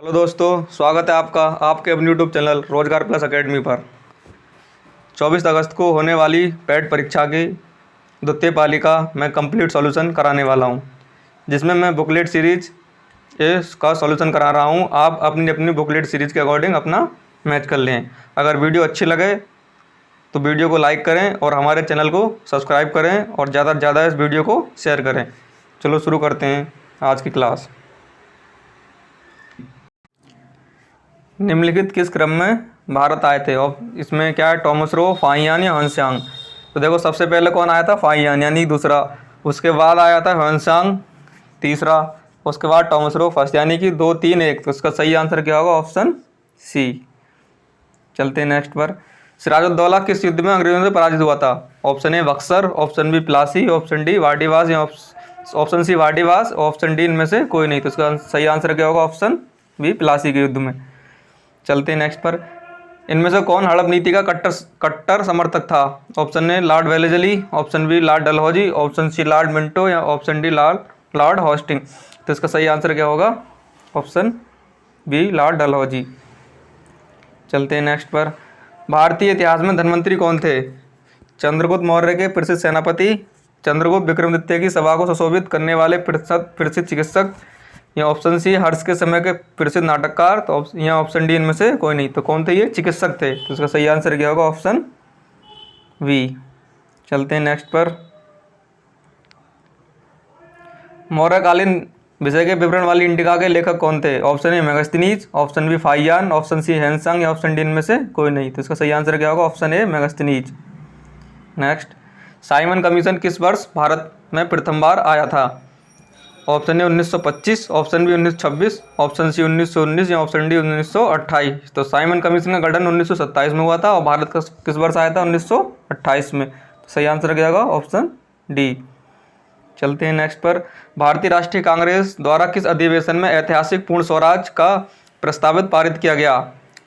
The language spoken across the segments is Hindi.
हेलो दोस्तों, स्वागत है आपका आपके अपने यूट्यूब चैनल रोजगार प्लस एकेडमी पर। 24 अगस्त को होने वाली पेट परीक्षा की द्वितीय पाली का मैं कंप्लीट सॉल्यूशन कराने वाला हूं, जिसमें मैं बुकलेट सीरीज का सॉल्यूशन करा रहा हूं। आप अपनी अपनी बुकलेट सीरीज के अकॉर्डिंग अपना मैच कर लें। अगर वीडियो अच्छी लगे तो वीडियो को लाइक करें और हमारे चैनल को सब्सक्राइब करें और ज़्यादा से ज़्यादा इस वीडियो को शेयर करें। चलो शुरू करते हैं आज की क्लास। निम्नलिखित किस क्रम में भारत आए थे? और इसमें क्या है, टॉमस रो, फाहियान या ह्वेनसांग। तो देखो, सबसे पहले कौन आया था? फाहियान यानी दूसरा। उसके बाद आया था ह्वेनसांग तीसरा। उसके बाद टॉमस रो फर्स्ट, यानी कि 2 3 1। तो इसका सही आंसर क्या होगा? Option C. चलते हैं नेक्स्ट पर। सिराजुद्दौला किस युद्ध में अंग्रेजों से पराजित हुआ था? Option A Buxar, option B Plassey, option D Wandiwash या option C Wandiwash, option D इनमें से कोई नहीं। तो इसका सही आंसर क्या होगा? ऑप्शन बी प्लासी के युद्ध में। चलते हैं नेक्स्ट पर। इनमें से कौन हड़प नीति का कट्टर समर्थक था? Option A Lord Wellesley, option B Lord Dalhousie, option C Lord Minto या ऑप्शन डी लॉर्ड हॉस्टिंग। तो इसका सही आंसर क्या होगा? Option B Lord Dalhousie. चलते हैं नेक्स्ट पर। भारतीय इतिहास में धन्वंतरी कौन थे? चंद्रगुप्त मौर्य के प्रसिद्ध सेनापति, चंद्रगुप्त विक्रमादित्य की सभा को सुशोभित करने वाले प्रसिद्ध चिकित्सक, या ऑप्शन सी हर्ष के समय के प्रसिद्ध नाटककार, तो या ऑप्शन डी इनमें से कोई नहीं। तो कौन थे ये? चिकित्सक थे। तो इसका सही आंसर क्या होगा? Option B. चलते हैं नेक्स्ट पर। मौर्यकालीन विषय के विवरण वाली इंडिका के लेखक कौन थे? Option A Megasthenes, option B Fahien, option C Hiuen Tsang या ऑप्शन डी इनमें से कोई नहीं। तो इसका सही आंसर क्या होगा? Option A Megasthenes. Next, Simon Commission किस वर्ष भारत में प्रथम बार आया था? Option A 1925, option B 1926, option C 1919 या ऑप्शन डी 1928। तो साइमन कमीशन का गठन 1927 में हुआ था और भारत का किस वर्ष आया था? 1928 में। तो सही आंसर क्या होगा? Option D. चलते हैं नेक्स्ट पर। भारतीय राष्ट्रीय कांग्रेस द्वारा किस अधिवेशन में ऐतिहासिक पूर्ण स्वराज का प्रस्तावित पारित किया गया?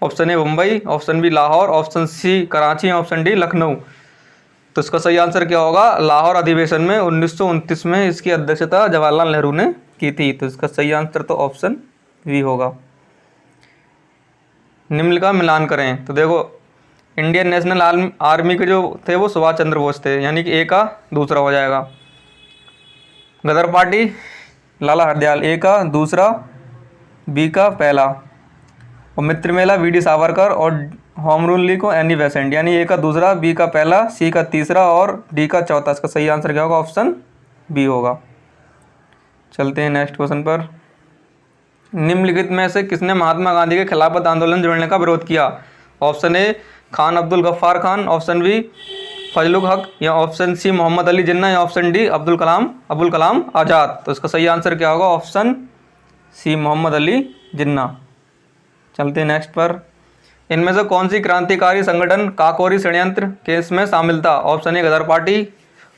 Option A Mumbai, option B Lahore, option C Karachi, option D Lucknow. तो इसका सही आंसर क्या होगा? लाहौर अधिवेशन में 1929 में इसकी अध्यक्षता जवाहरलाल नेहरू ने की थी। तो इसका सही आंसर तो ऑप्शन वी होगा। निम्न का मिलान करें। तो देखो, इंडियन नेशनल आर्मी के जो थे वो सुभाष चंद्र बोस थे, यानी कि ए का दूसरा हो जाएगा। गदर पार्टी लाला हरदयाल, ए का दूसरा, बी का पहला। और मित्र मेला वी.डी. सावरकर और होम रूल लीग को एनी बेसेंट, यानी ए का दूसरा, बी का पहला, सी का तीसरा और डी का चौथा। इसका सही आंसर क्या होगा? ऑप्शन बी होगा। चलते हैं नेक्स्ट क्वेश्चन पर। निम्नलिखित में से किसने महात्मा गांधी के खिलाफत आंदोलन जोड़ने का विरोध किया? Option A Khan Abdul Ghaffar Khan, option B Fazlul Haq या ऑप्शन सी मोहम्मद अली जिन्ना या ऑप्शन डी अब्दुल कलाम आज़ाद। तो इसका सही आंसर क्या होगा? Option C Mohammad Ali Jinnah. चलते हैं नेक्स्ट पर। इनमें से कौन सी क्रांतिकारी संगठन काकोरी षड्यंत्र केस में शामिल था? Option A Ghadar Party,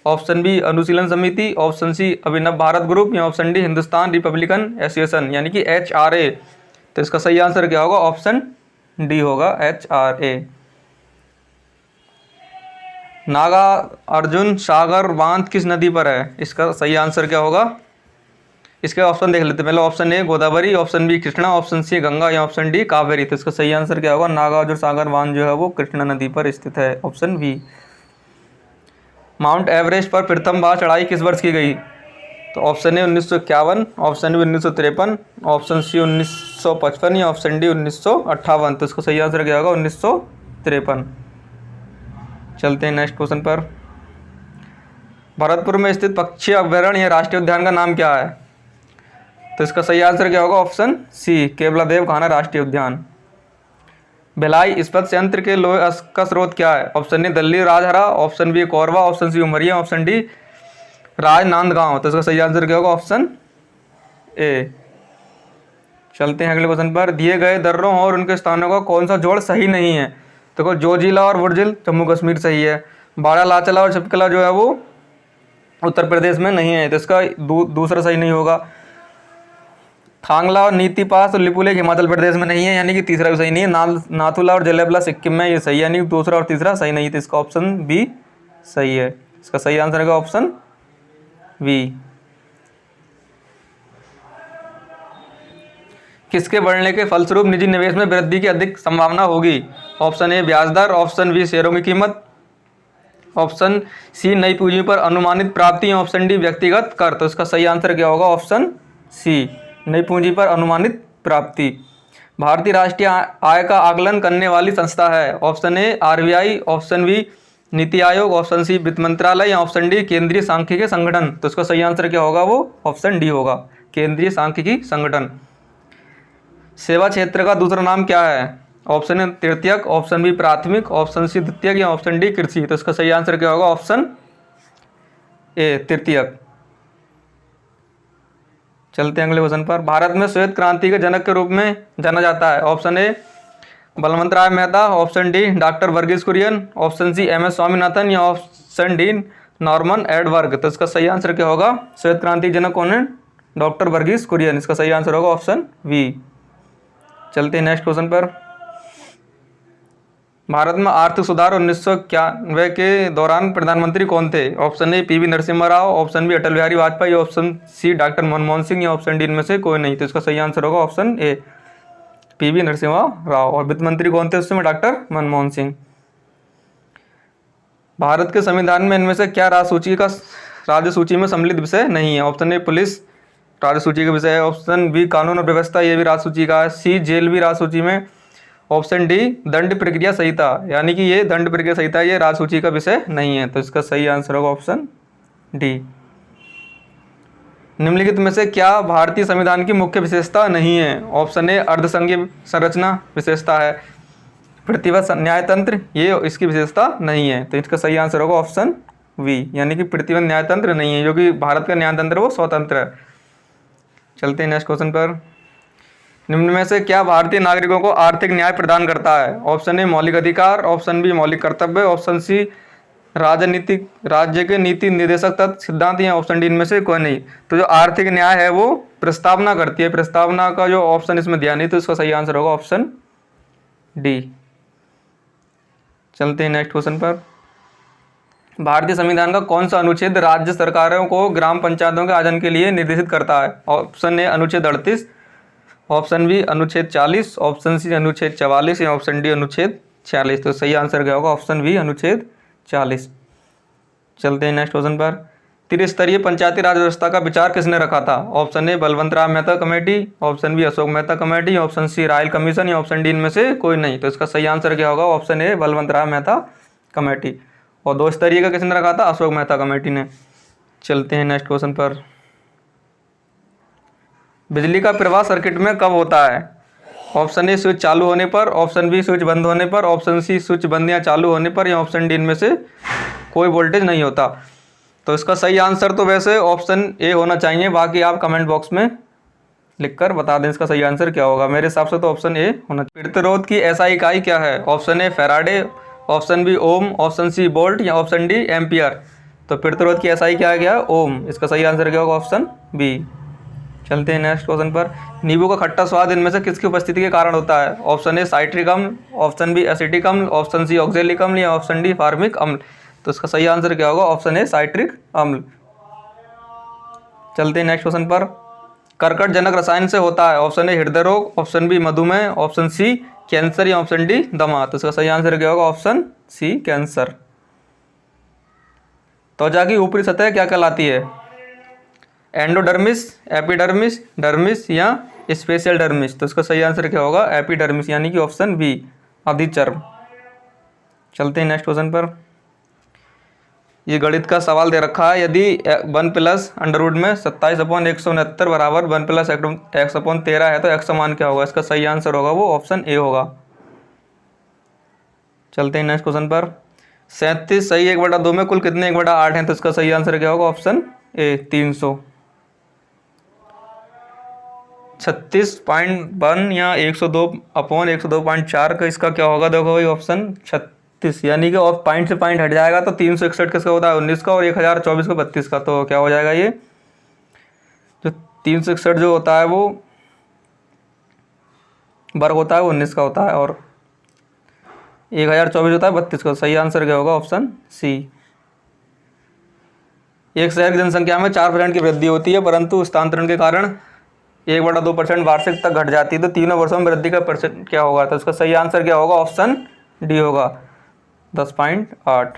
option B Anushilan Samiti, option C Abhinav Bharat group या option D Hindustan Republican Association, यानी कि HRA। तो इसका सही आंसर क्या होगा? ऑप्शन डी होगा, HRA। नागा अर्जुन सागर बांध किस नदी पर है? इसका सही आंसर क्या होगा? इसके ऑप्शन देख लेते हैं। पहले option A Godavari, option B Krishna, option C Ganga या ऑप्शन डी कावेरी। तो इसका सही आंसर क्या होगा? नागार्जुन सागर बांध जो है वो कृष्णा नदी पर स्थित है, ऑप्शन बी। माउंट एवरेस्ट पर प्रथम बार चढ़ाई किस वर्ष की गई? तो option A 1951, option B 1953, option C 1955 या ऑप्शन डी 1958। तो इसका सही आंसर क्या होगा? 1953। चलते हैं नेक्स्ट क्वेश्चन पर। भरतपुर में स्थित पक्षी अभ्यारण्य या राष्ट्रीय उद्यान का नाम क्या है? तो इसका सही आंसर क्या होगा? ऑप्शन सी केवलादेव खाना राष्ट्रीय उद्यान। भिलाई इस्पात संयंत्र के लोहे का स्रोत क्या है? Option A Dalli Rajhara, option B Korba, option C Umaria, option D Rajnandgaon. तो इसका सही आंसर क्या होगा? Option A. चलते हैं अगले क्वेश्चन पर। दिए गए दर्रों और उनके स्थानों का कौन सा जोड़ सही नहीं है? देखो, जोजिला और बुर्जिल जम्मू कश्मीर सही है, बाड़ा लाचला और छिपकला जो है वो उत्तर प्रदेश में नहीं है। तो इसका दूसरा सही नहीं होगा। थांगला और नीति पास और लिपुलेख हिमाचल प्रदेश में नहीं है, यानी कि तीसरा भी सही नहीं है। नाथुला और जलेबला सिक्किम में, ये सही है, यानी कि दूसरा और तीसरा सही नहीं है। तो इसका ऑप्शन बी सही है। इसका सही आंसर है ऑप्शन बी। किसके बढ़ने के फलस्वरूप निजी निवेश में वृद्धि की अधिक संभावना होगी? ऑप्शन ए ब्याज दर, ऑप्शन बी शेयरों की कीमत, ऑप्शन सी नई पूंजी पर अनुमानित प्राप्ति, ऑप्शन डी व्यक्तिगत कर। तो इसका सही आंसर क्या होगा? ऑप्शन सी नई पूंजी पर अनुमानित प्राप्ति। भारतीय राष्ट्रीय आय का आकलन करने वाली संस्था है? Option A RBI, option B NITI Aayog, option C वित्त मंत्रालय या ऑप्शन डी केंद्रीय सांख्यिकी संगठन। तो इसका सही आंसर क्या होगा? वो ऑप्शन डी होगा, केंद्रीय सांख्यिकी संगठन। सेवा क्षेत्र का दूसरा नाम क्या है? ऑप्शन ए तृतीयक, ऑप्शन बी प्राथमिक, ऑप्शन सी द्वितीयक या ऑप्शन डी कृषि। तो इसका सही आंसर क्या होगा? ऑप्शन ए तृतीयक। चलते हैं अगले क्वेश्चन पर। भारत में श्वेत क्रांति के जनक के रूप में जाना जाता है? Option A Balwant Rai Mehta, option D doctor Verghese Kurien, option C M S Swaminathan या ऑप्शन डी नॉर्मन एडवर्ग। तो इसका सही आंसर क्या होगा? श्वेत क्रांति जनक कौन है? डॉक्टर वर्गीस कुरियन। इसका सही आंसर होगा ऑप्शन बी। चलते हैं नेक्स्ट क्वेश्चन पर। भारत में आर्थिक सुधार 1991 के दौरान प्रधानमंत्री कौन थे? Option A PV Narasimha Rao, option B Atal Bihari Vajpayee, option C doctor Manmohan Singh या ऑप्शन डी इनमें से कोई नहीं। तो इसका सही आंसर होगा option A PV Narasimha Rao. और वित्त मंत्री कौन थे उस समय? डॉक्टर मनमोहन सिंह। भारत के संविधान में इनमें से क्या राज्य सूची में सम्मिलित विषय नहीं है? ऑप्शन ए पुलिस राज्य सूची का विषय है, ऑप्शन बी कानून और व्यवस्था, ये भी राज्य सूची का है, सी जेल भी राज्य सूची में, ऑप्शन डी दंड प्रक्रिया संहिता, यानी कि ये दंड प्रक्रिया संहिता ये राज्य सूची का विषय नहीं है। तो इसका सही आंसर होगा ऑप्शन डी। निम्नलिखित में से क्या भारतीय संविधान की मुख्य विशेषता नहीं है? ऑप्शन ए अर्धसंघीय संरचना विशेषता है, प्रतिवत न्यायतंत्र ये इसकी विशेषता नहीं है। तो इसका सही आंसर होगा ऑप्शन वी, यानी कि प्रतिबंध न्यायतंत्र नहीं है, जो कि भारत का न्यायतंत्र वो स्वतंत्र है। चलते हैं नेक्स्ट क्वेश्चन पर। निम्न में से क्या भारतीय नागरिकों को आर्थिक न्याय प्रदान करता है? ऑप्शन ए मौलिक अधिकार, ऑप्शन बी मौलिक कर्तव्य, ऑप्शन सी राजनीतिक राज्य के नीति निर्देशक तत्व सिद्धांत या ऑप्शन डी इनमें से कोई नहीं। तो जो आर्थिक न्याय है वो प्रस्तावना करती है, प्रस्तावना का जो ऑप्शन इसमें दिया नहीं, तो इसका सही आंसर होगा ऑप्शन डी। चलते हैं नेक्स्ट क्वेश्चन पर। भारतीय संविधान का कौन सा अनुच्छेद राज्य सरकारों को ग्राम पंचायतों के आयोजन के लिए निर्देशित करता है? ऑप्शन ए अनुच्छेद 38, ऑप्शन बी अनुच्छेद 40, ऑप्शन सी अनुच्छेद 44 या ऑप्शन डी अनुच्छेद 46। तो सही आंसर क्या होगा? ऑप्शन बी अनुच्छेद 40। चलते हैं नेक्स्ट क्वेश्चन पर। त्रिस्तरीय पंचायती राज व्यवस्था का विचार किसने रखा था? Option A Balwant Rai Mehta committee, option B Ashok Mehta committee, option C royal commission या ऑप्शन डी इनमें से कोई नहीं। तो इसका सही आंसर क्या होगा? Option A Balwant Rai Mehta committee. और 2 स्तरीय का किसने रखा था? अशोक मेहता कमेटी ने। चलते हैं नेक्स्ट क्वेश्चन पर। बिजली का प्रवाह सर्किट में कब होता है? ऑप्शन ए स्विच चालू होने पर, ऑप्शन बी स्विच बंद होने पर, ऑप्शन सी स्विच बंद या चालू होने पर या ऑप्शन डी इनमें से कोई वोल्टेज नहीं होता। तो इसका सही आंसर तो वैसे ऑप्शन ए होना चाहिए, बाकी आप कमेंट बॉक्स में लिखकर बता दें इसका सही आंसर क्या होगा। मेरे हिसाब से तो ऑप्शन ए होना चाहिए। प्रतिरोध की एसआई इकाई क्या है? Option A Faraday, option B ohm, option C volt या ऑप्शन डी एम्पियर। तो प्रतिरोध की एसआई क्या है? ओम। इसका सही आंसर क्या होगा? Option B. चलते हैं नेक्स्ट क्वेश्चन पर। नींबू का खट्टा स्वाद इनमें से किसकी उपस्थिति के कारण होता है? ऑप्शन ए साइट्रिक अम्ल, ऑप्शन बी एसिटिक अम्ल, ऑप्शन सी ऑक्जेलिक अम्ल या ऑप्शन डी फार्मिक अम्ल। तो इसका सही आंसर क्या होगा? ऑप्शन ए साइट्रिक अम्ल। चलते हैं नेक्स्ट क्वेश्चन पर। कर्कट जनक रसायन से होता है? ऑप्शन ए हृदय रोग, ऑप्शन बी मधुमेह, ऑप्शन सी कैंसर या ऑप्शन डी दमा। तो इसका सही आंसर क्या होगा? Option C cancer. त्वचा की ऊपरी सतह क्या कहलाती है? एंडोडर्मिस, एपिडर्मिस, डर्मिस या स्पेशल डर्मिस। तो इसका सही आंसर क्या होगा? एपिडर्मिस, यानी कि ऑप्शन बी अधिचर्म। चलते हैं नेक्स्ट क्वेश्चन पर। ये गणित का सवाल दे रखा है, यदि 1 प्लस अंडरवुड में 27/169 बराबर 1 प्लस x/13 है तो x का मान क्या होगा? इसका सही आंसर होगा वो ऑप्शन ए होगा। चलते हैं नेक्स्ट क्वेश्चन पर। 37 सही 1/2 में कुल कितने 1/8 हैं? तो इसका सही आंसर क्या होगा? ऑप्शन ए 300। 36.1 या 102/102.4 का इसका क्या होगा? देखो भाई ऑप्शन 36, यानी कि ऑफ पॉइंट से पॉइंट हट जाएगा तो 361 किसका होता है? 19 का, और 1024 का 32 का। तो क्या हो जाएगा? ये जो 361 जो होता है वो वर्ग होता है वो 19 का होता है, और 1024 होता है 32 का। सही आंसर क्या होगा? Option C. एक शहर की जनसंख्या में 4% की वृद्धि होती है, परंतु स्थानांतरण के कारण 1/2% वार्षिक तक घट जाती है, तो तीनों वर्षों में वृद्धि का परसेंट क्या होगा? तो इसका सही आंसर क्या होगा? ऑप्शन डी होगा, 10.8।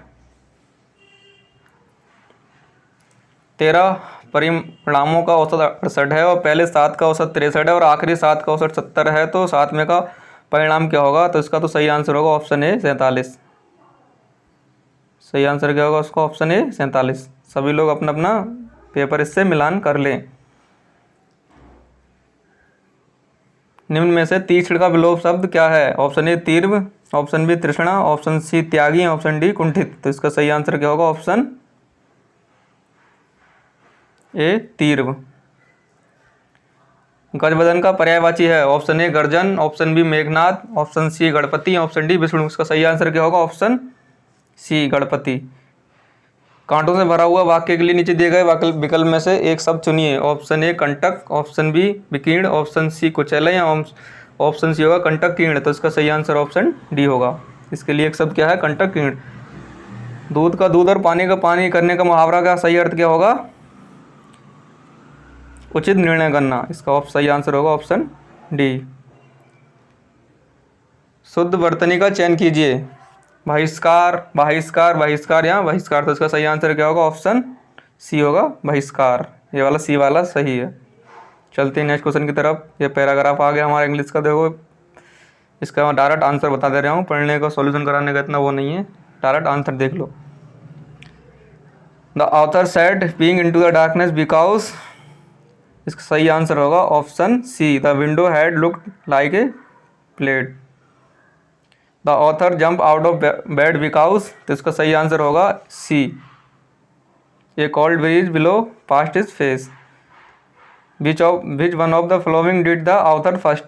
13 परिणामों का औसत 68 है और पहले 7 का औसत 63 है और आखिरी 7 का औसत 70 है, तो 7वें का परिणाम क्या होगा? तो इसका तो सही आंसर होगा ऑप्शन ए 47। सही आंसर क्या होगा उसका? Option A 47। सभी लोग अपना अपना पेपर इससे मिलान कर लें। निम्न में से तीक्ष्ण का विलोप शब्द क्या है? ऑप्शन ए तीव्र, ऑप्शन बी तृष्णा, ऑप्शन सी त्यागी, ऑप्शन डी कुंठित। तो इसका सही आंसर क्या होगा? ऑप्शन ए तीव्र। गजबदन का पर्यायवाची है? ऑप्शन ए गर्जन, option B Meghnad, option C Ganpati, option D Vishnu. इसका सही आंसर क्या होगा? Option C Ganpati. कांटों से भरा हुआ वाक्य के लिए नीचे दिए गए विकल्प में से एक शब्द चुनिए। ऑप्शन ए कंटक, ऑप्शन बी विकीर्ण, ऑप्शन सी कुचैले या ऑप्शन सी होगा कंटक कीर्ण। तो इसका सही आंसर ऑप्शन डी होगा। इसके लिए एक शब्द क्या है? कंटक कीर्ण। दूध का दूध और पानी का पानी करने का मुहावरा का सही अर्थ क्या होगा? उचित निर्णय करना। इसका सही आंसर होगा ऑप्शन डी। शुद्ध वर्तनी का चयन कीजिए। बहिष्कार, बहिष्कार, बहिष्कार या बहिष्कार। तो इसका सही आंसर क्या होगा? ऑप्शन सी होगा बहिष्कार। ये वाला सी वाला सही है। चलते हैं नेक्स्ट क्वेश्चन की तरफ। ये पैराग्राफ आ गया हमारा इंग्लिश का। देखो इसका मैं डायरेक्ट आंसर बता दे रहा हूँ, पढ़ने का सॉल्यूशन कराने का इतना वो नहीं है, डायरेक्ट आंसर देख लो। The author said being into the darkness because. इसका सही आंसर होगा option C the window had looked like a plate. The author jump out of bed because. तो इसका सही आंसर होगा C a cold breeze blew past his face. Which one of the following did the author first.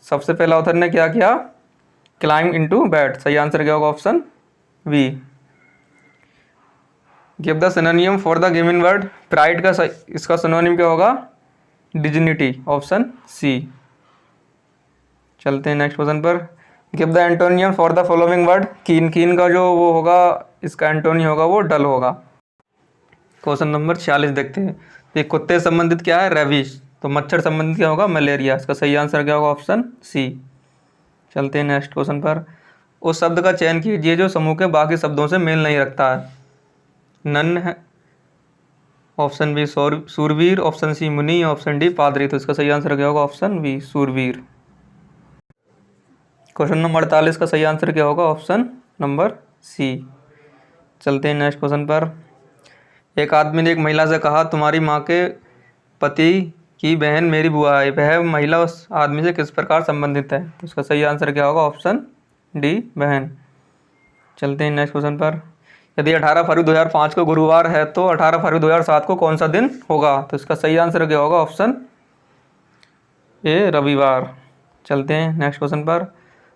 सबसे पहला ऑथर ने क्या किया? Climb into bed. सही आंसर क्या होगा? Option B. Give the synonym for the given word pride का इसका सिनोनिम क्या होगा? डिग्निटी। Option C. चलते हैं नेक्स्ट क्वेश्चन पर। Give the antonym for the following word keen. Keen का जो वो होगा, इसका एंटोनी होगा वो डल होगा। क्वेश्चन नंबर 46 देखते हैं। ये कुत्ते से संबंधित क्या है? रेबीज। तो मच्छर संबंधित क्या होगा? मलेरिया। इसका सही आंसर क्या होगा? Option C. चलते हैं नेक्स्ट क्वेश्चन पर। उस शब्द का चयन कीजिए जो समूह के बाकी शब्दों से मेल नहीं रखता है। नन है, ऑप्शन बी सूरवीर, ऑप्शन सी मुनि, ऑप्शन डी पादरी। तो इसका सही आंसर क्या होगा? ऑप्शन बी सूरवीर। क्वेश्चन नंबर 48 का सही आंसर क्या होगा? Option number C. चलते हैं नेक्स्ट क्वेश्चन पर। एक आदमी ने एक महिला से कहा तुम्हारी माँ के पति की बहन मेरी बुआ है। वह महिला उस आदमी से किस प्रकार संबंधित है? तो इसका सही आंसर क्या होगा? ऑप्शन डी बहन। चलते हैं नेक्स्ट क्वेश्चन पर। यदि 18 फरवरी 2005 को गुरुवार है तो 18 फरवरी 2007 को कौन सा दिन होगा? तो इसका सही आंसर क्या होगा? ऑप्शन ए रविवार। चलते हैं नेक्स्ट क्वेश्चन पर।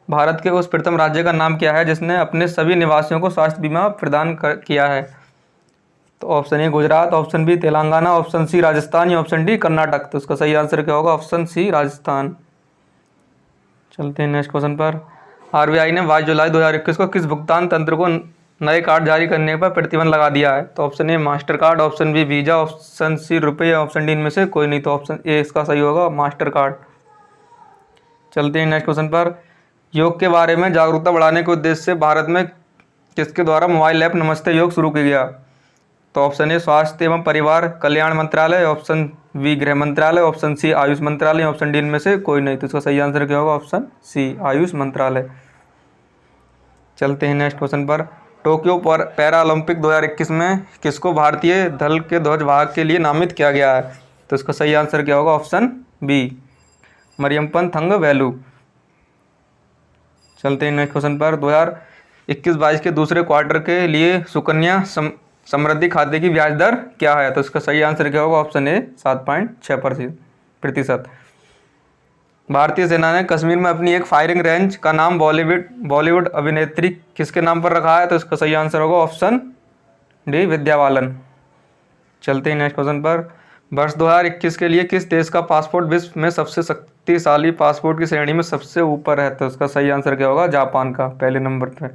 भारत के उस प्रथम राज्य का नाम क्या है जिसने अपने सभी निवासियों को स्वास्थ्य बीमा प्रदान किया है? तो option A Gujarat, option B Telangana, option C Rajasthan या ऑप्शन डी कर्नाटक। तो इसका सही आंसर क्या होगा? Option C Rajasthan. चलते हैं नेक्स्ट क्वेश्चन पर। आरबीआई ने 22 जुलाई 2021 को किस भुगतान तंत्र को नए कार्ड जारी करने पर प्रतिबंध लगा दिया है? तो option A Mastercard, option B Visa, option C RuPay या ऑप्शन डी इनमें से कोई नहीं। तो ऑप्शन ए इसका सही होगा मास्टर कार्ड। चलते हैं नेक्स्ट क्वेश्चन पर। योग के बारे में जागरूकता बढ़ाने के उद्देश्य से भारत में किसके द्वारा मोबाइल ऐप नमस्ते योग शुरू किया गया? तो ऑप्शन ए स्वास्थ्य एवं परिवार कल्याण मंत्रालय, ऑप्शन बी गृह मंत्रालय, ऑप्शन सी आयुष मंत्रालय, ऑप्शन डी इनमें से कोई नहीं। तो इसका सही आंसर क्या होगा? ऑप्शन सी आयुष मंत्रालय। चलते हैं नेक्स्ट क्वेश्चन पर। टोक्यो पैरा ओलंपिक 2021 में किसको भारतीय दल के ध्वजवाहक के लिए नामित किया गया है? तो इसका सही आंसर क्या होगा? Option B Mariyappan Thangavelu. चलते हैं नेक्स्ट क्वेश्चन पर। 2021-22 के दूसरे क्वार्टर के लिए सुकन्या समृद्धि खाते की ब्याज दर क्या है? तो इसका सही आंसर क्या होगा? ऑप्शन ए 7.6%। भारतीय सेना ने कश्मीर में अपनी एक फायरिंग रेंज का नाम बॉलीवुड अभिनेत्री किसके नाम पर रखा है? तो इसका सही आंसर होगा ऑप्शन डी विद्या बालन। चलते हैं नेक्स्ट क्वेश्चन पर। वर्ष 2021 के लिए किस देश का पासपोर्ट विश्व में सबसे शक्तिशाली पासपोर्ट की श्रेणी में सबसे ऊपर है? तो इसका सही आंसर क्या होगा? जापान का पहले नंबर पर।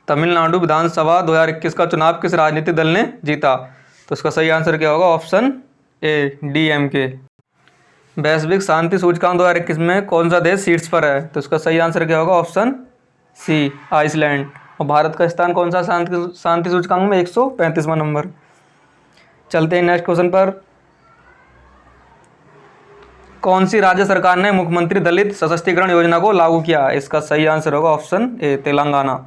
तमिलनाडु विधानसभा 2021 का चुनाव किस राजनीतिक दल ने जीता? तो इसका सही आंसर क्या होगा? ऑप्शन ए DMK। वैश्विक शांति सूचकांक 2021 में कौन सा देश शीर्ष पर है? तो इसका सही आंसर क्या होगा? Option C, Iceland. और भारत का स्थान कौन सा शांति सूचकांक में? 135वां नंबर। चलते हैं नेक्स्ट क्वेश्चन पर। कौन सी राज्य सरकार ने मुख्यमंत्री दलित सशक्तिकरण योजना को लागू किया? इसका सही आंसर होगा ऑप्शन ए, तेलंगाना।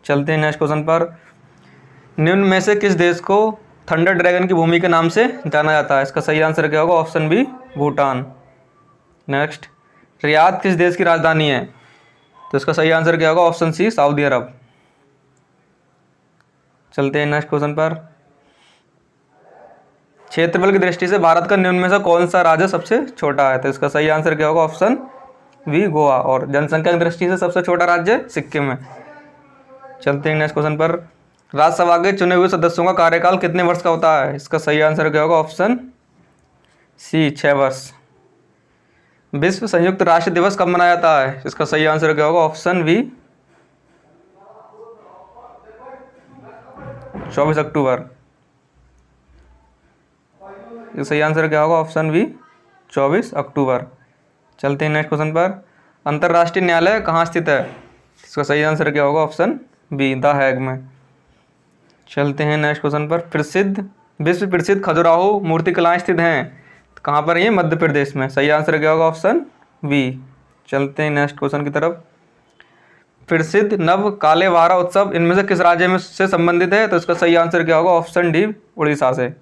चलते हैं नेक्स्ट क्वेश्चन पर। निम्न में से किस देश को थंडर ड्रैगन की भूमि के नाम से जाना जाता है? इसका सही आंसर क्या होगा? Option B, Bhutan. Next, Riyadh किस देश की राजधानी है? तो इसका सही आंसर क्या होगा? ऑप्शन सी, सऊदी अरब। चलते हैं नेक्स्ट क्वेश्चन पर। क्षेत्रफल की दृष्टि से भारत का निम्न में से कौन सा राज्य सबसे छोटा है? तो इसका सही आंसर क्या होगा? Option B, Goa. और जनसंख्या की दृष्टि से सबसे छोटा राज्य सिक्किम है। चलते हैं नेक्स्ट क्वेश्चन पर। राज्यसभा के चुने हुए सदस्यों का कार्यकाल कितने वर्ष का होता है? इसका सही आंसर क्या होगा? ऑप्शन सी, 6 वर्ष। विश्व संयुक्त राष्ट्र दिवस कब मनाया जाता है? इसका सही आंसर क्या होगा? ऑप्शन बी, 24 अक्टूबर। सही आंसर क्या होगा? ऑप्शन बी, 24 अक्टूबर। चलते हैं नेक्स्ट क्वेश्चन पर। अंतर्राष्ट्रीय न्यायालय कहाँ स्थित है? इसका सही आंसर क्या होगा? ऑप्शन बी, द हैग में। चलते हैं नेक्स्ट क्वेश्चन पर। विश्व प्रसिद्ध खजुराहो मूर्ति कलाएं स्थित हैं कहाँ पर? ये मध्य प्रदेश में। सही आंसर क्या होगा? Option B. चलते हैं नेक्स्ट क्वेश्चन की तरफ। प्रसिद्ध नव कालेवारा उत्सव इनमें से किस राज्य में से संबंधित है? तो इसका सही आंसर क्या होगा? ऑप्शन डी, उड़ीसा से।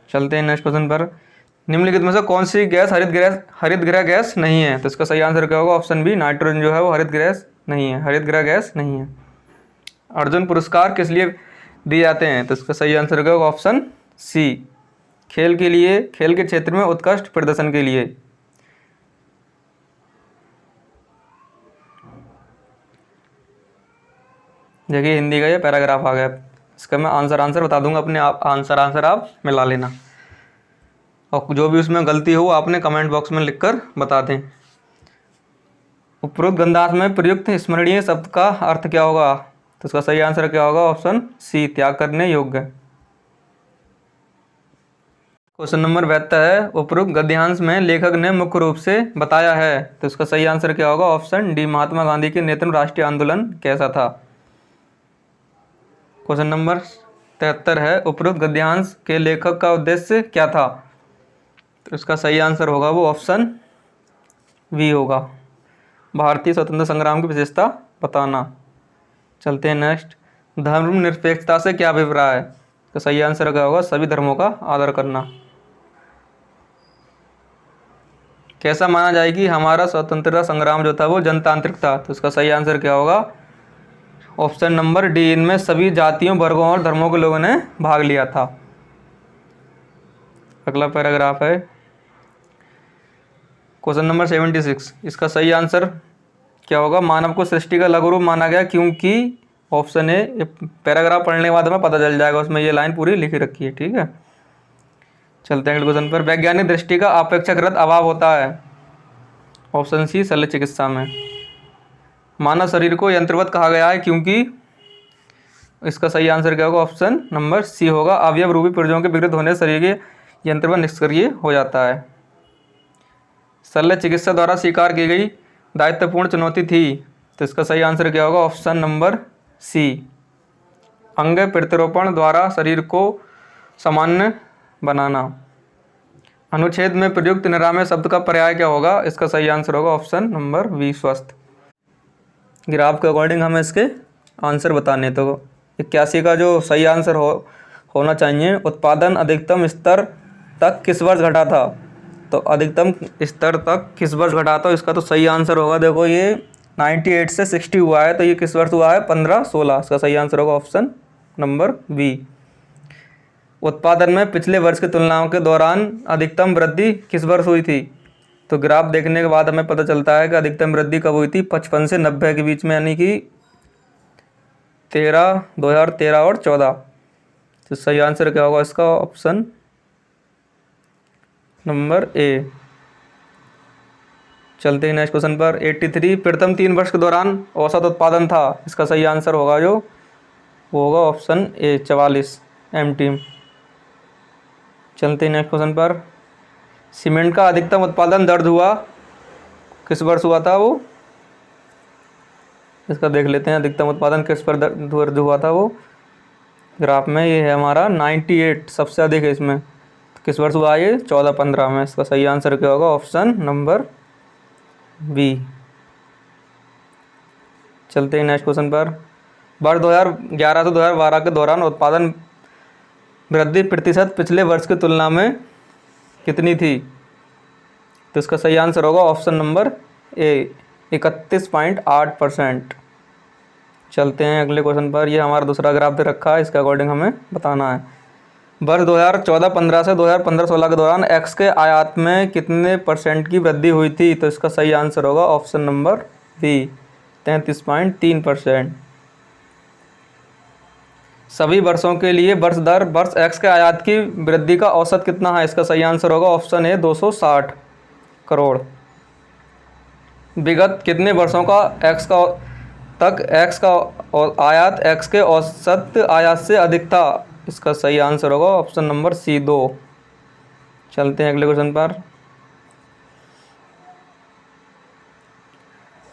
चलते हैं नेक्स्ट क्वेश्चन पर। निम्नलिखित में से कौन सी गैस हरित गृह गैस नहीं है? तो इसका सही आंसर क्या होगा? ऑप्शन बी, नाइट्रोजन जो है वो हरित गृह गैस नहीं है। अर्जुन पुरस्कार किस लिए दिए जाते हैं? तो इसका सही आंसर क्या होगा? ऑप्शन सी, खेल के क्षेत्र में उत्कृष्ट प्रदर्शन के लिए। देखिए हिंदी का ये पैराग्राफ आ गया। इसका मैं आंसर बता दूंगा, अपने आप आंसर आप मिला लेना, और जो भी उसमें गलती हो आपने कमेंट बॉक्स में लिखकर बता दें। उपरोक्त गंधांश में प्रयुक्त स्मरणीय शब्द का अर्थ क्या होगा? तो इसका सही आंसर क्या होगा? ऑप्शन सी, त्याग करने योग्य। क्वेश्चन नंबर 72 है, उपरोक्त गद्यांश में लेखक ने मुख्य रूप से बताया है। तो इसका सही आंसर क्या होगा? ऑप्शन डी, महात्मा गांधी के नेतृत्व में राष्ट्रीय आंदोलन कैसा था। क्वेश्चन नंबर 73 है, उपरोक्त गद्यांश के लेखक का उद्देश्य क्या था? तो इसका सही आंसर होगा वो ऑप्शन वी होगा, भारतीय स्वतंत्रता संग्राम की विशेषता बताना। चलते हैं नेक्स्ट। धर्मनिरपेक्षता से क्या अभिप्राय है? तो सही आंसर क्या होगा? सभी धर्मों का आदर करना। कैसा माना जाए कि हमारा स्वतंत्रता संग्राम जो था वो जनतांत्रिक था? तो इसका सही आंसर क्या होगा? ऑप्शन नंबर डी, इनमें सभी जातियों, वर्गों और धर्मों के लोगों ने भाग लिया था। अगला पैराग्राफ है क्वेश्चन नंबर 76, इसका सही आंसर क्या होगा? मानव को सृष्टि का लघु रूप माना गया क्योंकि ऑप्शन ए, पैराग्राफ पढ़ने के बाद हमें पता चल जाएगा, उसमें ये लाइन पूरी लिखी रखी है, ठीक है। चलते हैं क्वेश्चन पर। वैज्ञानिक दृष्टि का अपेक्षाकृत अभाव होता है, ऑप्शन सी, शल्य चिकित्सा में। मानव शरीर को यंत्रवत कहा गया है क्योंकि इसका सही आंसर क्या होगा? ऑप्शन नंबर सी होगा, अवयव रूपी पुर्जों के विकृत होने से शरीर के यंत्रवत निष्क्रिय हो जाता है। शल्य चिकित्सा द्वारा स्वीकार की गई दायित्वपूर्ण चुनौती थी, तो इसका सही आंसर क्या होगा? ऑप्शन नंबर सी, अंग प्रत्यारोपण द्वारा शरीर को सामान्य बनाना। अनुच्छेद में प्रयुक्त निरामय शब्द का पर्याय क्या होगा? इसका सही आंसर होगा ऑप्शन नंबर बी, स्वस्थ। ग्राफ के अकॉर्डिंग हमें इसके आंसर बताने, तो 81 का जो सही आंसर होना चाहिए, उत्पादन अधिकतम स्तर तक किस वर्ष घटा था? तो अधिकतम स्तर तक किस वर्ष घटा था? इसका तो सही आंसर होगा, देखो ये 98 से 60 हुआ है, तो ये किस वर्ष हुआ है? 15-16। इसका सही आंसर होगा ऑप्शन नंबर बी। उत्पादन में पिछले वर्ष की तुलनाओं के दौरान अधिकतम वृद्धि किस वर्ष हुई थी? तो ग्राफ देखने के बाद हमें पता चलता है कि अधिकतम वृद्धि कब हुई थी? 55 से 90 के बीच में, यानी कि 2013 और 14। तो सही आंसर क्या होगा इसका? Option number A. चलते हैं नेक्स्ट क्वेश्चन पर। 83 प्रथम 3 वर्ष के दौरान औसत उत्पादन था, इसका सही आंसर होगा जो वो होगा ऑप्शन ए, 44 MT। चलते हैं नेक्स्ट क्वेश्चन पर। सीमेंट का अधिकतम उत्पादन दर्ज हुआ किस वर्ष हुआ था वो, इसका देख लेते हैं। अधिकतम उत्पादन किस पर दर्ज हुआ था वो ग्राफ में, ये है हमारा 98 सबसे अधिक है इसमें। तो किस वर्ष हुआ ये 14-15 में। इसका सही आंसर क्या होगा, ऑप्शन नंबर बी। चलते हैं नेक्स्ट क्वेश्चन पर। वर्ष 2011 से 2012 के दौरान उत्पादन वृद्धि प्रतिशत पिछले वर्ष की तुलना में कितनी थी। तो इसका सही आंसर होगा ऑप्शन नंबर ए, 31.8%। चलते हैं अगले क्वेश्चन पर। ये हमारा दूसरा ग्राफ दे रखा है, इसके अकॉर्डिंग हमें बताना है। वर्ष 2014-15 से 2015-16 के दौरान एक्स के आयात में कितने % की वृद्धि हुई थी। तो इसका सही आंसर होगा ऑप्शन नंबर बी, 33.3%। सभी वर्षों के लिए वर्ष दर वर्ष एक्स के आयात की वृद्धि का औसत कितना है। इसका सही आंसर होगा ऑप्शन ए, 260 करोड़। विगत कितने वर्षों का एक्स का आयात एक्स के औसत आयात से अधिक था। इसका सही आंसर होगा ऑप्शन नंबर सी, 2। चलते हैं अगले क्वेश्चन पर।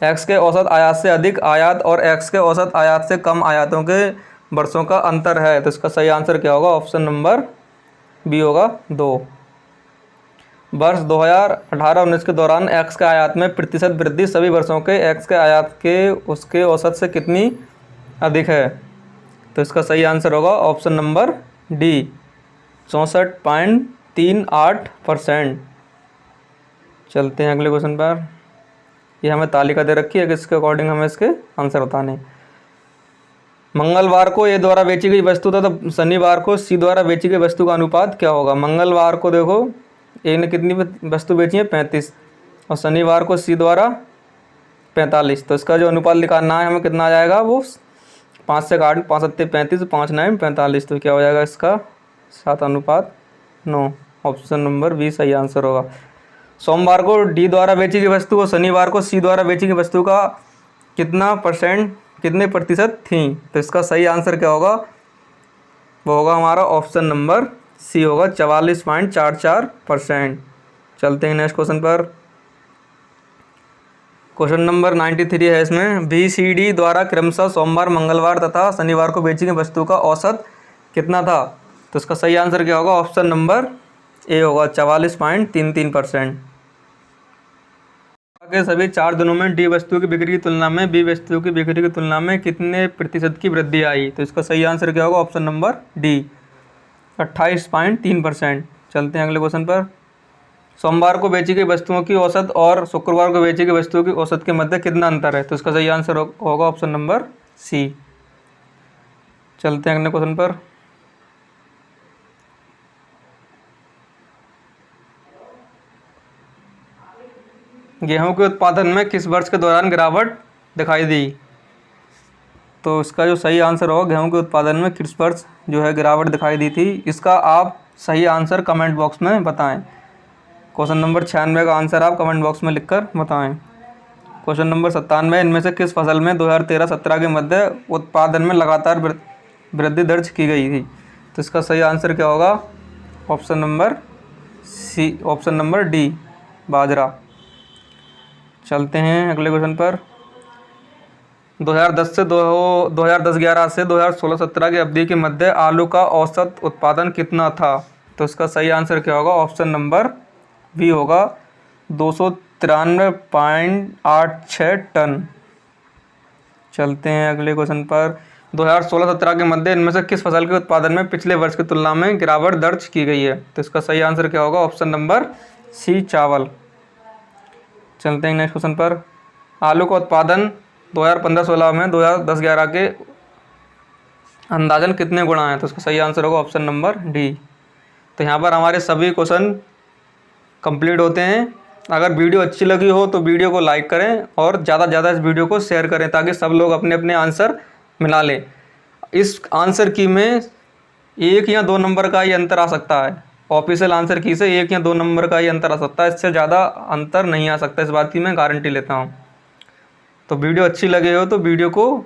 एक्स के औसत आयात से अधिक आयात और एक्स के औसत आयात से कम आयातों के वर्षों का अंतर है। तो इसका सही आंसर क्या होगा, ऑप्शन नंबर बी होगा, 2। वर्ष 2018-19 के दौरान एक्स के आयात में प्रतिशत वृद्धि सभी वर्षों के एक्स के आयात के उसके औसत से कितनी अधिक है। तो इसका सही आंसर होगा ऑप्शन नंबर डी, 64.38%। चलते हैं अगले क्वेश्चन पर। ये हमें तालिका दे रखी है, किसके अकॉर्डिंग हमें इसके आंसर बताने। मंगलवार को ए द्वारा बेची गई वस्तु तथा शनिवार को सी द्वारा बेची गई वस्तु का अनुपात क्या होगा। मंगलवार को देखो ए ने कितनी वस्तु बेची है, 35, और शनिवार को सी द्वारा 45। तो इसका जो अनुपात निकालना है हमें कितना आ जाएगा, वो 5 से काट, 5 सत्ते 35, 5 9 45। तो क्या हो जाएगा इसका 7:9। ऑप्शन नंबर बी सही आंसर होगा। सोमवार को डी द्वारा बेची गई वस्तु और शनिवार को सी द्वारा बेची गई वस्तु का कितने प्रतिशत थी। तो इसका सही आंसर क्या होगा, वो होगा हमारा ऑप्शन नंबर सी होगा, 44.44%। चलते हैं नेक्स्ट क्वेश्चन पर। क्वेश्चन नंबर 93 है इसमें। बी सी डी द्वारा क्रमशः सोमवार, मंगलवार तथा शनिवार को बेची गई वस्तु का औसत कितना था। तो इसका सही आंसर क्या होगा, ऑप्शन नंबर ए होगा, 44.33%। के सभी 4 दिनों में डी वस्तु की बिक्री की तुलना में बी वस्तु की बिक्री की तुलना में कितने प्रतिशत की वृद्धि आई। तो इसका सही आंसर क्या होगा, ऑप्शन नंबर डी, 28.3%। चलते हैं अगले क्वेश्चन पर। सोमवार को बेची गई वस्तुओं की औसत और शुक्रवार को बेची गई वस्तुओं की औसत के मध्य कितना अंतर है। तो इसका सही आंसर होगा ऑप्शन नंबर सी। चलते हैं अगले क्वेश्चन पर। गेहूं के उत्पादन में किस वर्ष के दौरान गिरावट दिखाई दी। तो इसका जो सही आंसर होगा, गेहूं के उत्पादन में किस वर्ष जो है गिरावट दिखाई दी थी। इसका आप सही आंसर कमेंट बॉक्स में बताएं। क्वेश्चन नंबर 96 का आंसर आप कमेंट बॉक्स में लिखकर बताएं। क्वेश्चन नंबर 97, इनमें से किस फसल में 2013-17 के मध्य उत्पादन में लगातार वृद्धि दर्ज की गई थी। तो इसका सही आंसर क्या होगा, option number C, option number D, बाजरा। चलते हैं अगले क्वेश्चन पर। 2010-11 से 2016-17 की अवधि के मध्य आलू का औसत उत्पादन कितना था। तो इसका सही आंसर क्या होगा, ऑप्शन नंबर बी होगा, 293.86 टन। चलते हैं अगले क्वेश्चन पर। 2016-17 के मध्य इनमें से किस फसल के उत्पादन में पिछले वर्ष की तुलना में गिरावट दर्ज की गई है। तो इसका सही आंसर क्या होगा, ऑप्शन नंबर सी, चावल। चलते हैं नेक्स्ट क्वेश्चन पर। आलू का उत्पादन 2015-16 में 2010-11 के अंदाजन कितने गुना है। तो उसका सही आंसर होगा ऑप्शन नंबर डी। तो यहाँ पर हमारे सभी क्वेश्चन कंप्लीट होते हैं। अगर वीडियो अच्छी लगी हो तो वीडियो को लाइक करें और ज़्यादा से ज़्यादा इस वीडियो को शेयर करें, ताकि सब लोग अपने अपने आंसर मिला लें। इस आंसर की में 1 या 2 नंबर का ही अंतर आ सकता है। ऑफिशियल आंसर की से 1 या 2 नंबर का ही अंतर आ सकता है, इससे ज़्यादा अंतर नहीं आ सकता। इस बात की मैं गारंटी लेता हूँ। तो वीडियो अच्छी लगे हो तो वीडियो को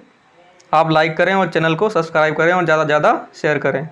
आप लाइक करें और चैनल को सब्सक्राइब करें और ज़्यादा से ज़्यादा शेयर करें।